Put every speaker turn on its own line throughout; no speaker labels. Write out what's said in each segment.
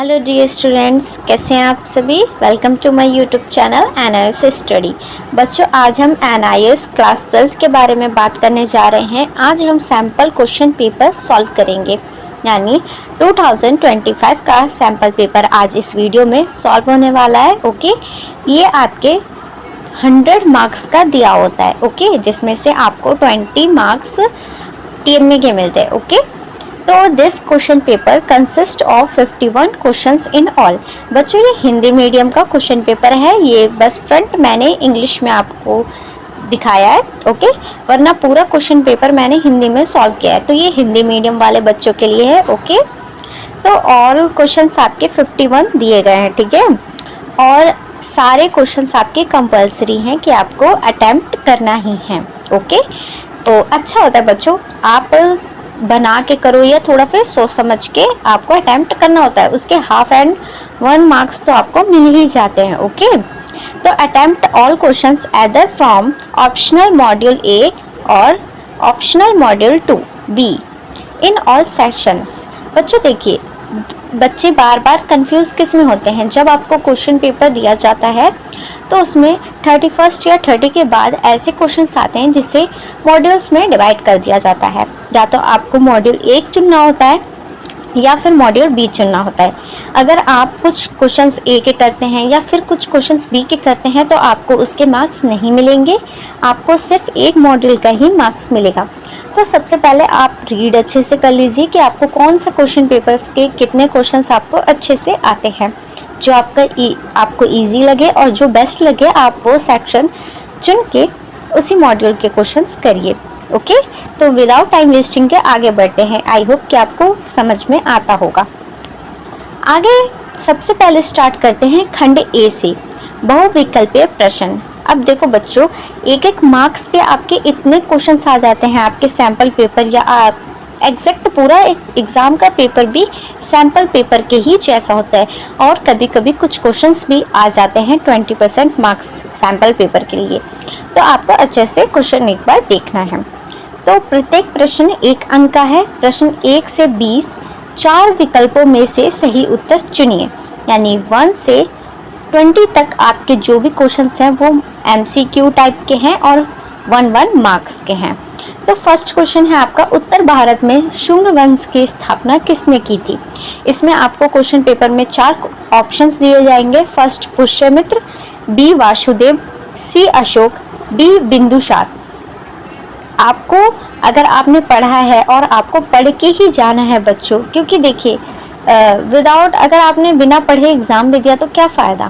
Hello dear students, कैसे हैं आप सभी। Welcome to my YouTube channel NIS study. बच्चों, आज हम NIS क्लास 12 के बारे में बात करने जा रहे हैं। आज हम सैम्पल क्वेश्चन पेपर सॉल्व करेंगे, यानी 2025 का सैम्पल पेपर आज इस वीडियो में सॉल्व होने वाला है। ओके, ये आपके 100 मार्क्स का दिया होता है। ओके, जिसमें से आपको 20 मार्क्स TMA के मिलते हैं। ओके, तो this question paper consist of 51 questions in all. बच्चों, ये हिंदी मीडियम का क्वेश्चन पेपर है। ये बस फ्रंट मैंने इंग्लिश में आपको दिखाया है। ओके, वरना पूरा क्वेश्चन पेपर मैंने हिंदी में सॉल्व किया है, तो ये हिंदी मीडियम वाले बच्चों के लिए है। ओके, तो और क्वेश्चंस आपके 51 दिए गए हैं, ठीक है। और सारे क्वेश्चंस आपके कंपल्सरी हैं कि आपको अटेम्प्ट करना ही है। ओके, तो अच्छा होता है बच्चों, आप बना के करो या थोड़ा फिर सोच समझ के आपको अटेम्प्ट करना होता है। उसके हाफ एंड 1 मार्क्स तो आपको मिल ही जाते हैं। ओके, तो attempt all questions either from optional module A और optional module 2B in all sections. बच्चों देखिए, बच्चे बार बार कंफ्यूज किस में होते हैं। जब आपको क्वेश्चन पेपर दिया जाता है तो उसमें 31 या 30 के बाद ऐसे क्वेश्चंस आते हैं जिसे मॉड्यूल्स में डिवाइड कर दिया जाता है। या तो आपको मॉड्यूल 1 चुनना होता है या फिर मॉड्यूल B चुनना होता है। अगर आप कुछ क्वेश्चंस A के करते हैं या फिर कुछ क्वेश्चंस B के करते हैं तो आपको उसके मार्क्स नहीं मिलेंगे, आपको सिर्फ एक मॉड्यूल का ही मार्क्स मिलेगा। तो सबसे पहले आप रीड अच्छे से कर लीजिए कि आपको कौन सा क्वेश्चन पेपर्स के कितने क्वेश्चंस आपको अच्छे से आते हैं। जो आपको ईजी लगे और जो बेस्ट लगे आप वो सेक्शन चुन के उसी मॉड्यूल के क्वेश्चंस करिए। ओके, तो विदाउट टाइम वेस्टिंग के आगे बढ़ते हैं। आई होप कि आपको समझ में आता होगा। आगे सबसे पहले स्टार्ट करते हैं खंड A से, बहुविकल्पीय प्रश्न। अब देखो बच्चों, एक मार्क्स पे आपके इतने क्वेश्चंस आ जाते हैं आपके सैम्पल पेपर या एग्जैक्ट पूरा एग्ज़ाम का पेपर भी सैम्पल पेपर के ही जैसा होता है। और कभी कभी कुछ क्वेश्चंस भी आ जाते हैं 20% मार्क्स सैम्पल पेपर के लिए। तो आपको अच्छे से क्वेश्चन एक बार देखना है। तो प्रत्येक प्रश्न 1 अंक का है। प्रश्न 1 से 20 4 विकल्पों में से सही उत्तर चुनिए, यानी 1 से 20 तक आपके जो भी क्वेश्चंस हैं वो MCQ टाइप के हैं और 1 मार्क्स के हैं। तो फर्स्ट क्वेश्चन है आपका, उत्तर भारत में शुंग वंश की स्थापना किसने की थी। इसमें आपको क्वेश्चन पेपर में 4 ऑप्शंस दिए जाएंगे। First Pushyamitra, B Vasudev, C Ashok, D Bindusara. आपको अगर आपने पढ़ा है और आपको पढ़ के ही जाना है बच्चों, क्योंकि देखिए अगर आपने बिना पढ़े एग्ज़ाम दे दिया तो क्या फ़ायदा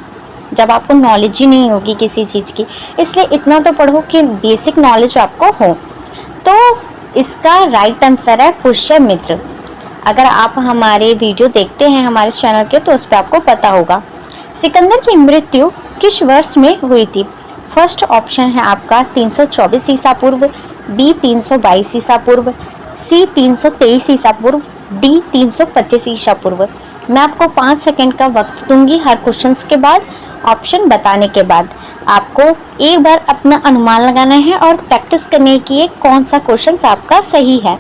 जब आपको नॉलेज ही नहीं होगी किसी चीज़ की। इसलिए इतना तो पढ़ो कि बेसिक नॉलेज आपको हो। तो इसका राइट आंसर है पुष्यमित्र। अगर आप हमारे वीडियो देखते हैं हमारे चैनल के तो उस पर आपको पता होगा। सिकंदर की मृत्यु किस वर्ष में हुई थी। फर्स्ट ऑप्शन है आपका 324 ईसा पूर्व, B 322 ईसा पूर्व, C 323 ईसा पूर्व, D 325 ईसा पूर्व। मैं आपको 5 सेकंड का वक्त दूंगी हर क्वेश्चन के बाद, ऑप्शन बताने के बाद। आपको एक बार अपना अनुमान लगाना है और प्रैक्टिस करने की है कौन सा क्वेश्चन आपका सही है।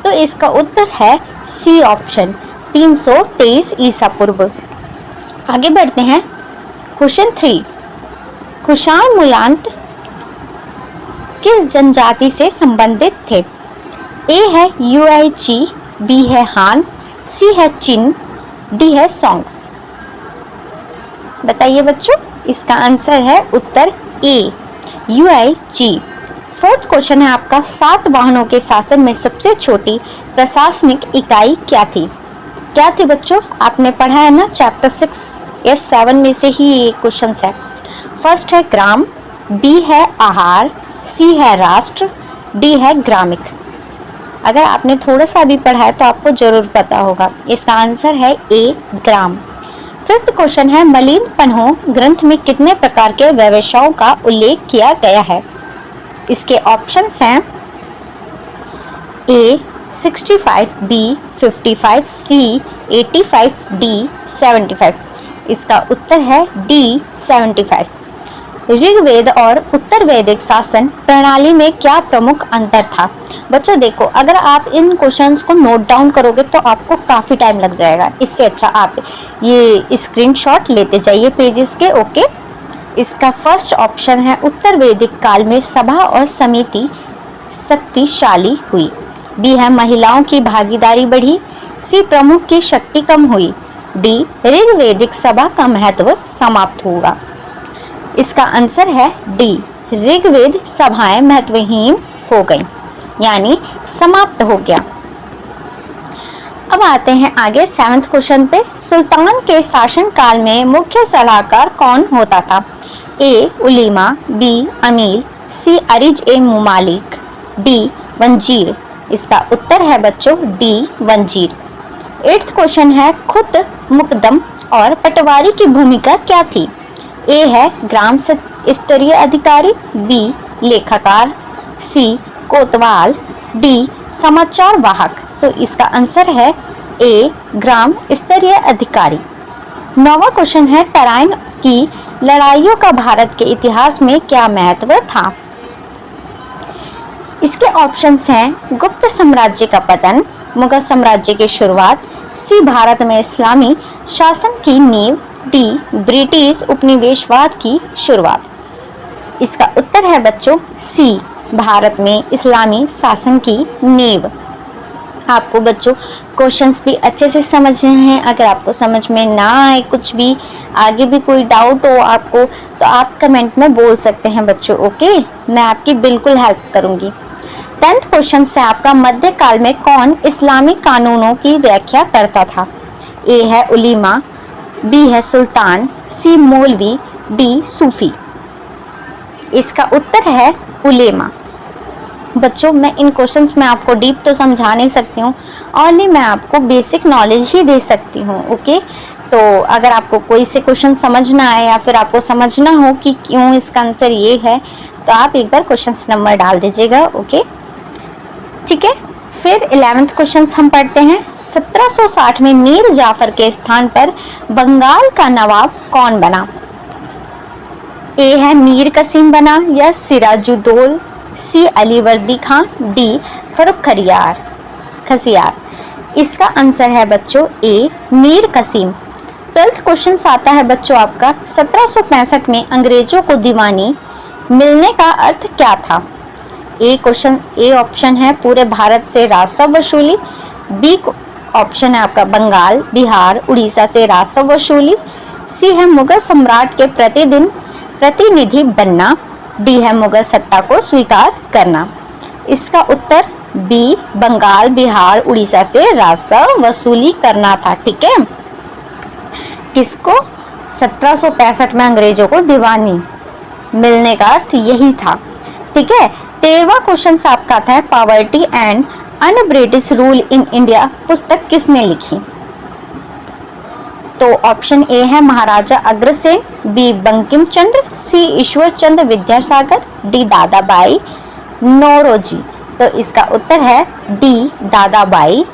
तो इसका उत्तर है C ऑप्शन 323 ईसा पूर्व। आगे बढ़ते हैं। क्वेश्चन 3, कुषाण मूलांत किस जनजाति से संबंधित थे। A है युएझी, B है हान, C है चिन, D है सॉन्ग्स। बताइए बच्चों, इसका आंसर है उत्तर A युएझी। फोर्थ क्वेश्चन है आपका, सातवाहनों के शासन में सबसे छोटी प्रशासनिक इकाई क्या थी। क्या थी बच्चों, आपने पढ़ा है ना चैप्टर 6 या 7 में से ही ये क्वेश्चन है। फर्स्ट है ग्राम, B है आहार, C है राष्ट्र, D है ग्रामिक। अगर आपने थोड़ा सा भी पढ़ा है तो आपको जरूर पता होगा। इसका आंसर है A ग्राम। फिफ्थ क्वेश्चन है, मलिन पन्हों ग्रंथ में कितने प्रकार के व्यवसायों का उल्लेख किया गया है। इसके ऑप्शंस हैं A 65, B 55, C 85, D 75। इसका उत्तर है D 75। ऋग्वेद और उत्तर वैदिक शासन प्रणाली में क्या प्रमुख अंतर था? बच्चों देखो, अगर आप इन क्वेश्चंस को नोट डाउन करोगे तो आपको काफी टाइम लग जाएगा। इससे अच्छा आप ये स्क्रीनशॉट लेते जाइए पेजेस के। ओके, इसका फर्स्ट ऑप्शन है उत्तर वैदिक काल में सभा और समिति शक्तिशाली हुई। बी है महिलाओं की भागीदारी बढ़ी। सी प्रमुख की शक्ति कम हुई। डी ऋग्वैदिक सभा का महत्व समाप्त हुआ। इसका आंसर है डी, ऋग्वेद सभाएं महत्वहीन हो गईं, यानी समाप्त हो गया। अब आते हैं आगे 7th क्वेश्चन पे। सुल्तान के शासनकाल में मुख्य सलाहकार कौन होता था? ए उलीमा, बी अमील, सी अरिज ए मुमालिक, डी वंजीर। इसका उत्तर है बच्चों डी वंजीर। 8th क्वेश्चन है खुत मुकदम और पटवारी की भूमिका क्या थी? ए है ग्राम स्तरीय अधिकारी, बी लेखाकार, सी कोतवाल, डी समाचार वाहक। तो इसका आंसर है ए ग्राम स्तरीय अधिकारी। 9वां क्वेश्चन है तराइन की लड़ाइयों का भारत के इतिहास में क्या महत्व था? इसके ऑप्शंस हैं गुप्त साम्राज्य का पतन, मुगल साम्राज्य की शुरुआत, सी भारत में इस्लामी शासन की नींव, डी ब्रिटिश उपनिवेशवाद की शुरुआत। इसका उत्तर है बच्चों सी, भारत में इस्लामी शासन की नींव। आपको बच्चों क्वेश्चंस भी अच्छे से समझने हैं। अगर आपको समझ में ना आए, कुछ भी आगे भी कोई डाउट हो आपको, तो आप कमेंट में बोल सकते हैं बच्चों। ओके, मैं आपकी बिल्कुल हेल्प करूंगी। 10th क्वेश्चन से आपका मध्यकाल में कौन इस्लामिक कानूनों की व्याख्या करता था? ए है उलीमा, बी है सुल्तान, सी मौलवी, डी सूफी। इसका उत्तर है उलेमा। बच्चों मैं इन क्वेश्चंस में आपको डीप तो समझा नहीं सकती हूँ, ओनली मैं आपको बेसिक नॉलेज ही दे सकती हूँ। ओके, तो अगर आपको कोई से क्वेश्चन समझ ना आए या फिर आपको समझना हो कि क्यों इसका आंसर ये है, तो आप एक बार क्वेश्चन नंबर डाल दीजिएगा। ओके, ठीक है। फिर 11th क्वेश्चन हम पढ़ते हैं। 1760 में मीर जाफर के स्थान पर बंगाल का नवाब कौन बना? ए है मीर कसीम बना, या सिराजुद्दौला, सी अलीवर्दी खान, डी फर्रुख खसियार। इसका आंसर है बच्चों ए मीर कसीम। 12th क्वेश्चन आता है बच्चों आपका 1765 में अंग्रेजों को दीवानी मिलने का अर्थ क्या था? ए ऑप्शन है पूरे भारत से राजस्व वसूली, बी ऑप्शन है आपका बंगाल, बिहार, उड़ीसा से राजस्व वसूली, सी है मुगल सम्राट के प्रतिनिधि बनना, डी है मुगल सत्ता को स्वीकार करना। इसका उत्तर बी बंगाल, बिहार, उड़ीसा से राजस्व वसूली करना था। ठीक है, किसको? 1765 में अंग्रेजों को दीवानी मिलने का अर्थ यही था। ठीक है। 13वां क्वेश्चन आपका आता है poverty and un British rule in India पुस्तक किसने लिखी? तो ऑप्शन ए है महाराजा अग्रसेन, बी बंकिम चंद्र, सी ईश्वर चंद्र विद्यासागर, डी दादाबाई नौरोजी। तो इसका उत्तर है डी दादाबाई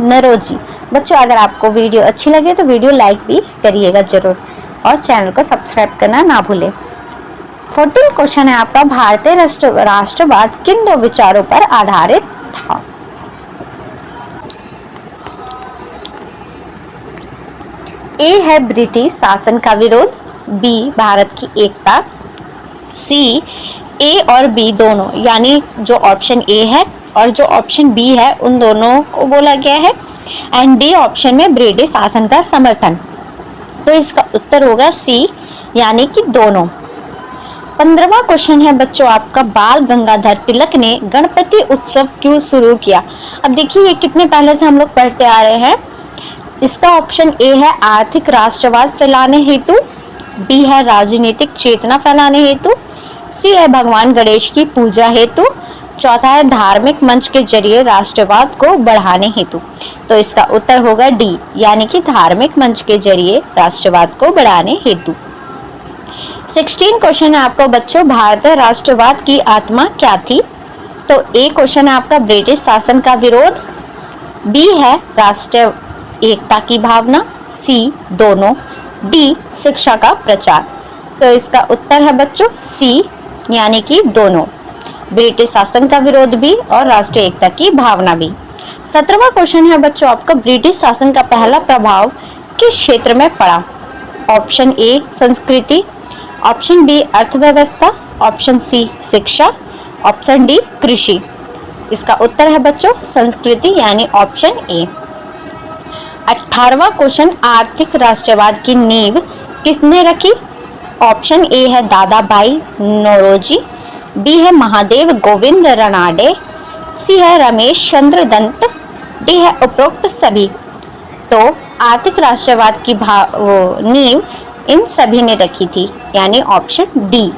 नौरोजी। बच्चों अगर आपको वीडियो अच्छी लगे तो वीडियो लाइक भी करिएगा जरूर और चैनल को सब्सक्राइब करना ना भूलें। 14 क्वेश्चन है आपका भारतीय राष्ट्रवाद किन दो विचारों पर आधारित था? ए है ब्रिटिश शासन का विरोध, बी भारत की एकता, सी ए और बी दोनों, यानी जो ऑप्शन ए है और जो ऑप्शन बी है उन दोनों को बोला गया है, एंड डी ऑप्शन में ब्रिटिश शासन का समर्थन। तो इसका उत्तर होगा सी, यानी कि दोनों। 15वां क्वेश्चन है बच्चों आपका बाल गंगाधर तिलक ने गणपति उत्सव क्यों शुरू किया? अब देखिए ये कितने पहले से हम लोग पढ़ते आ रहे हैं। इसका ऑप्शन ए है आर्थिक राष्ट्रवाद फैलाने हेतु, बी है राजनीतिक चेतना फैलाने हेतु, सी है भगवान गणेश की पूजा हेतु, चौथा है धार्मिक मंच के जरिए राष्ट्रवाद को बढ़ाने हेतु। तो इसका उत्तर होगा डी, यानी कि धार्मिक मंच के जरिए राष्ट्रवाद को बढ़ाने हेतु। 16 क्वेश्चन है आपको बच्चों भारतीय राष्ट्रवाद की आत्मा क्या थी? तो ए क्वेश्चन है आपका ब्रिटिश शासन का विरोध, बी है राष्ट्र एकता की भावना, सी दोनों, डी शिक्षा का प्रचार। तो इसका उत्तर है बच्चों सी, यानी कि दोनों, ब्रिटिश शासन का विरोध भी और राष्ट्रीय एकता की भावना भी। 17वां क्वेश्चन है बच्चों आपका, ब्रिटिश शासन का पहला प्रभाव किस क्षेत्र में पड़ा? ऑप्शन ए संस्कृति, ऑप्शन बी अर्थव्यवस्था, ऑप्शन सी शिक्षा, ऑप्शन डी कृषि। इसका उत्तर है बच्चों संस्कृति, यानी ऑप्शन ए। 18वां क्वेश्चन, आर्थिक राष्ट्रवाद की नींव किसने रखी? ऑप्शन ए है दादा भाई नौरोजी, बी है महादेव गोविंद रानडे, सी है रमेश चंद्र दत्त, डी है उपरोक्त सभी। तो आर्थिक राष्ट्रवाद की नींव इन सभी ने रखी थी, यानी ऑप्शन डी।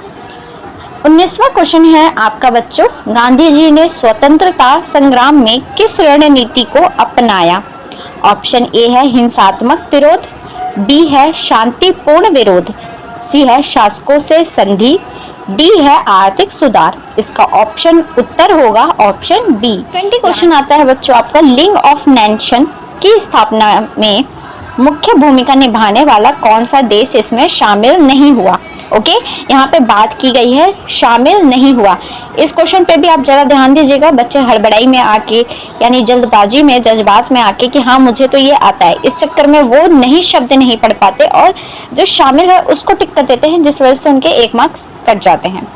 19वां क्वेश्चन है आपका बच्चों, गांधी जी ने स्वतंत्रता संग्राम में किस रणनीति को अपनाया? ऑप्शन ए है हिंसात्मक विरोध, बी है शांतिपूर्ण विरोध, सी है शासकों से संधि, डी है आर्थिक सुधार। इसका ऑप्शन उत्तर होगा ऑप्शन बी। 20 क्वेश्चन आता है बच्चों आपका, लीग ऑफ नेशन की स्थापना में मुख्य भूमिका निभाने वाला कौन सा देश इसमें शामिल नहीं हुआ? ओके, यहाँ पे बात की गई है शामिल नहीं हुआ। इस क्वेश्चन पे भी आप जरा ध्यान दीजिएगा, बच्चे हड़बड़ाई में आके यानी जल्दबाजी में जज्बात में आके कि हाँ मुझे तो ये आता है, इस चक्कर में वो नहीं शब्द नहीं पढ़ पाते और जो शामिल है उसको टिक कर देते हैं, जिस वजह से उनके 1 मार्क्स कट जाते हैं।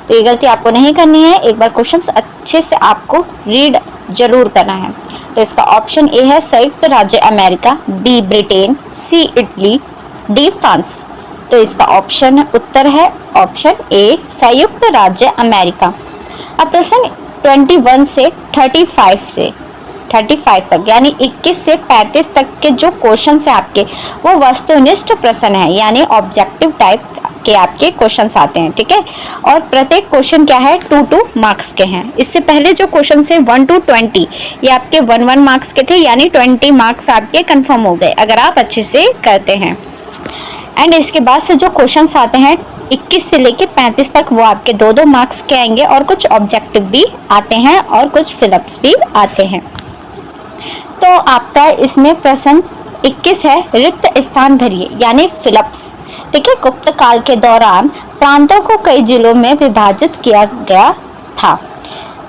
तो ये गलती आपको नहीं करनी है, एक बार क्वेश्चन अच्छे से आपको रीड जरूर करना है। तो इसका ऑप्शन ए है संयुक्त राज्य अमेरिका, बी ब्रिटेन, सी इटली, डी फ्रांस। तो इसका ऑप्शन उत्तर है ऑप्शन ए संयुक्त राज्य अमेरिका। अब प्रश्न 21 से 35 तक यानी 21 से 35 तक के जो क्वेश्चन है आपके वो वस्तुनिष्ठ प्रश्न है, यानी ऑब्जेक्टिव टाइप के आपके क्वेश्चंस आते हैं, ठीक है। और प्रत्येक क्वेश्चन क्या है 2 मार्क्स के हैं। इससे पहले जो क्वेश्चन है 1 to 20 ये आपके 1 मार्क्स के थे, यानी 20 मार्क्स आपके कंफर्म हो गए अगर आप अच्छे से करते हैं। एंड इसके बाद से जो क्वेश्चंस आते हैं 21 से लेके 35 तक वो आपके 2 मार्क्स के आएंगे और कुछ ऑब्जेक्टिव भी आते हैं और कुछ फिलअप्स भी आते हैं। तो आपका इसमें प्रश्न 21 है रिक्त स्थान भरिए, यानी फिलअप्स, ठीक है। गुप्त काल के दौरान प्रांतों को कई जिलों में विभाजित किया गया था,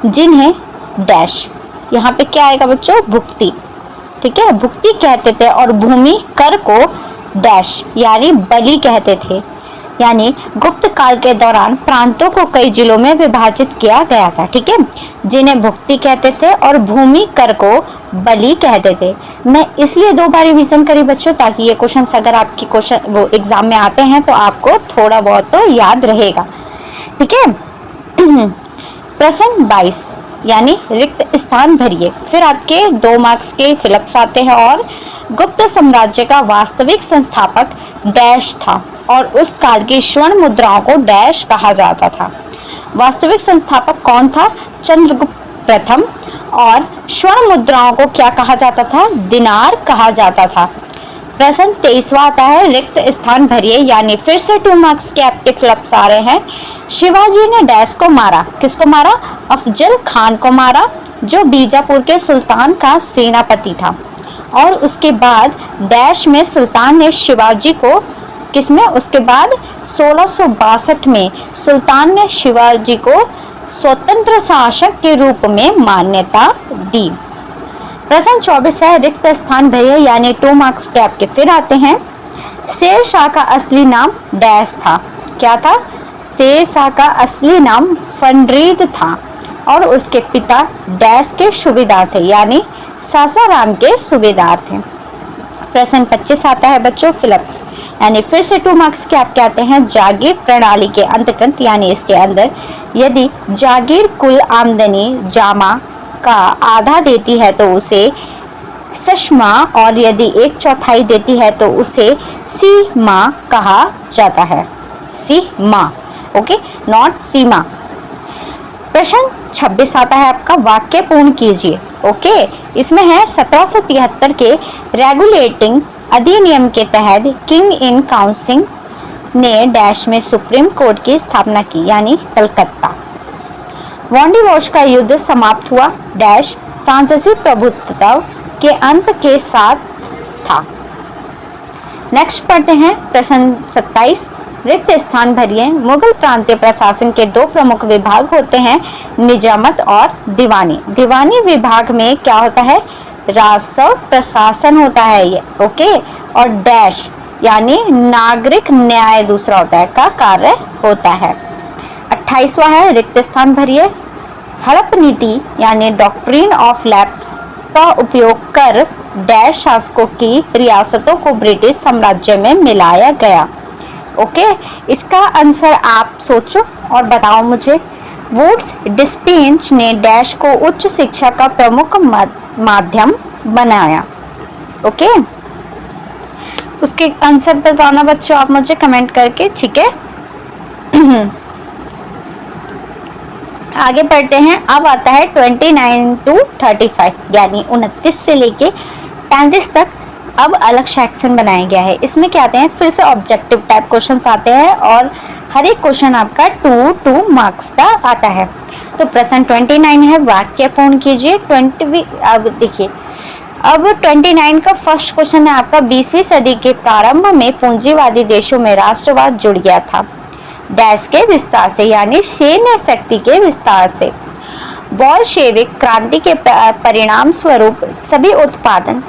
जिन्हें डैश, यहाँ पे क्या आएगा बच्चों भुक्ति, ठीक है, भुक्ति कहते थे, और भूमि कर को डैश यानी बलि कहते थे। यानी गुप्त काल के दौरान प्रांतों को कई जिलों में विभाजित किया गया था, ठीक है, जिन्हें भुक्ति कहते थे और भूमि कर को बलि कहते थे। मैं इसलिए 2 बार रिवीजन करी बच्चों, ताकि ये क्वेश्चन अगर आपकी क्वेश्चन वो एग्जाम में आते हैं तो आपको थोड़ा बहुत तो याद रहेगा, ठीक है। प्रश्न 22 यानी रिक्त स्थान भरिए, फिर आपके 2 मार्क्स के फिलअप्स आते हैं। और गुप्त साम्राज्य का वास्तविक संस्थापक डैश था और उस काल की स्वर्ण मुद्राओं को डैश कहा जाता था। वास्तविक संस्थापक कौन था? चंद्रगुप्त प्रथम। और स्वर्ण मुद्राओं को क्या कहा जाता था? दिनार कहा जाता था। प्रश्न 23वां आता है रिक्त स्थान भरिए, यानी फिर से 2 मार्क्स के आपके फ्लप्स आ रहे हैं। शिवाजी ने डैश को मारा, किसको मारा? अफजल खान को मारा, जो बीजापुर के सुल्तान का सेनापति था। और उसके बाद डैश में सुल्तान ने शिवाजी को किसमें? उसके बाद 1662 में सुल्तान ने शिवाजी को स्वतंत्र शासक के रूप में मान्यता दी। प्रश्न 24 है रिक्त स्थान भरिए, यानी 2 मार्क्स के आपके फिर आते हैं। शेर शाह का असली नाम डैश था, क्या था? शेर शाह का असली नाम फंडरीद था और उसके पिता डैश के सूबेदार थे, यानी सासाराम के सूबेदार थे। प्रश्न 25 आता है बच्चों फिलअप्स, यानी फिर से 2 मार्क्स के आपके आते हैं। जागीर प्रणाली के अंतर्गत, यानी इसके अंदर यदि जागीर कुल आमदनी जामा का आधा देती है तो उसे सशमा, और यदि 1/4 देती है तो उसे सीमा कहा जाता है। सीमा, ओके, नॉट सीमा। प्रश्न 26 आता है आपका, वाक्य पूर्ण कीजिए। ओके, इसमें है 1773 के रेगुलेटिंग अधिनियम के तहत किंग इन काउंसिल ने डैश में सुप्रीम कोर्ट की स्थापना की, यानी कलकत्ता। वांडीवॉश का युद्ध समाप्त हुआ डैश फ्रांसीसी प्रभुत्व के अंत के साथ था। नेक्स्ट पढ़ते हैं प्रश्न 27, रिक्त स्थान भरिए। मुगल प्रांतीय प्रशासन के दो प्रमुख विभाग होते हैं, निजामत और दीवानी। दीवानी विभाग में क्या होता है, राजस्व प्रशासन होता है ये, ओके, और डैश यानी नागरिक न्याय दूसरा होता है का कार्य होता है। 28वां है रिक्त स्थान भरिए। हड़प नीति यानी डॉक्ट्रिन ऑफ लैप्स का उपयोग कर डैश शासकों की रियासतों को ब्रिटिश साम्राज्य में मिलाया गया। ओके, इसका आंसर आप सोचो और बताओ मुझे। वुड्स डिस्पेंच ने डैश को उच्च शिक्षा का प्रमुख माध्यम बनाया। ओके, उसके आंसर बताना बच्चों आप मुझे कमेंट करके, ठीक है। आगे पढ़ते हैं। अब आता है 29 to 35 यानी 29 से लेके 35 तक। अब अलग सेक्शन बनाया गया है। इसमें क्या आते हैं, फिर से ऑब्जेक्टिव टाइप क्वेश्चंस आते हैं और हर एक क्वेश्चन आपका 2 मार्क्स का आता है। तो प्रश्न 29 है, वाक्य पूर्ण कीजिए। 20 अब देखिए, अब 29 का फर्स्ट क्वेश्चन है आपका, 20वीं सदी के प्रारंभ में पूंजीवादी देशों में राष्ट्रवाद जुड़ गया था डैश के विस्तार से, यानी सैन्य शक्ति के विस्तार से। बोल्शेविक क्रांति के परिणाम स्वरूप सभी उत्पादन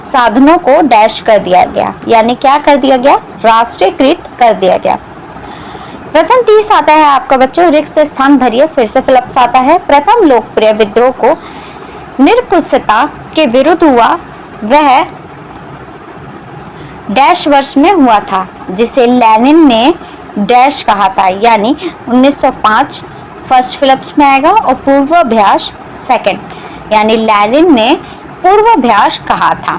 साधनों को डैश कर दिया गया, यानी क्या कर दिया गया, राष्ट्रीयकृत कर दिया गया। प्रश्न 30 आता है आपका बच्चों, रिक्त स्थान भरिए। फिर से फिलिप्स आता है। प्रथम लोकप्रिय विद्रोह को निरंकुशता के विरुद्ध हुआ, वह डैश वर्ष में हुआ था, जिसे लेनिन ने डैश कहा था, यानी 1905 फर्स्ट फिलिप्स में आएगा और पूर्वाभ्यास सेकंड, यानी लेनिन ने पूर्वाभ्यास कहा था,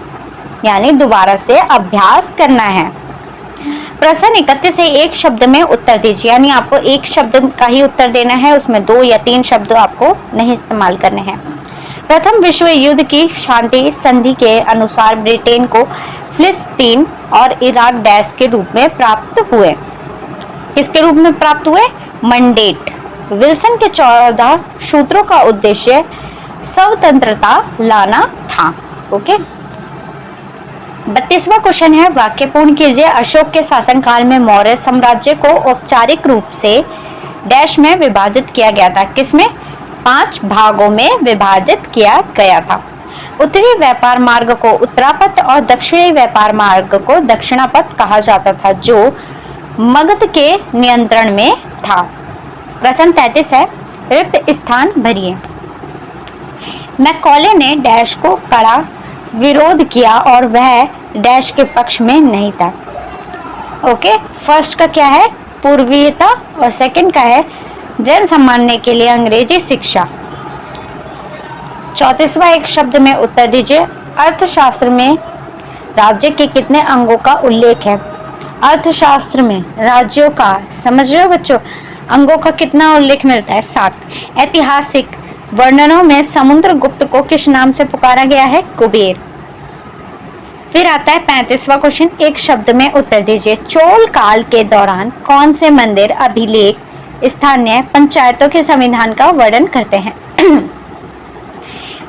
यानी दोबारा से अभ्यास करना है। प्रश्न 31 से एक शब्द में उत्तर दीजिए, यानी आपको एक शब्द का ही उत्तर देना है, उसमें 2 या 3 शब्द आपको नहीं इस्तेमाल करने हैं। प्रथम विश्व युद्ध की शांति संधि के अनुसार ब्रिटेन को फिलिस्तीन और इराक डैश के रूप में प्राप्त हुए। किसके रूप में प्राप्त हुए, मंडेट। विल्सन के 14 सूत्रों का उद्देश्य स्वतंत्रता लाना था। ओके, 32वां क्वेश्चन है, वाक्य पूर्ण कीजिए। अशोक के शासनकाल में मौर्य साम्राज्य को औपचारिक रूप से डैश में विभाजित किया गया था। किसमें, 5 भागों में विभाजित किया गया था। उत्तरी व्यापार मार्ग को उत्तरापथ और दक्षिणी व्यापार मार्ग को दक्षिणापथ कहा जाता था, जो मगध के नियंत्रण में था। प्रश्न 33 है, रिक्त स्थान भरिए। मैकॉले ने डैश को कड़ा विरोध किया और वह डैश के पक्ष में नहीं था। ओके, फर्स्ट का क्या है, पूर्वीयता, और सेकंड का है जन सम्मानने के लिए अंग्रेजी शिक्षा। 34वां एक शब्द में उत्तर दीजिए। अर्थशास्त्र में राज्य के कितने अंगों का उल्लेख है। अर्थशास्त्र में राज्यों का, समझ रहे हो बच्चों, अंगों का कितना उल्लेख मिलता है, 7। ऐतिहासिक वर्णनों में समुद्रगुप्त को किस नाम से पुकारा गया है, कुबेर। फिर आता है 35वां क्वेश्चन, एक शब्द में उत्तर दीजिए। चोल काल के दौरान कौन से मंदिर, अभिलेख स्थानीय पंचायतों के संविधान का वर्णन करते हैं।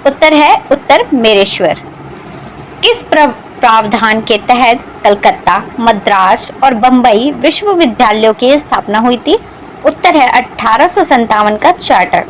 उत्तर है उत्तर मेरेश्वर। किस प्रावधान के तहत कलकत्ता, मद्रास और बंबई विश्वविद्यालयों की स्थापना हुई थी। उत्तर है 1857 का चार्टर।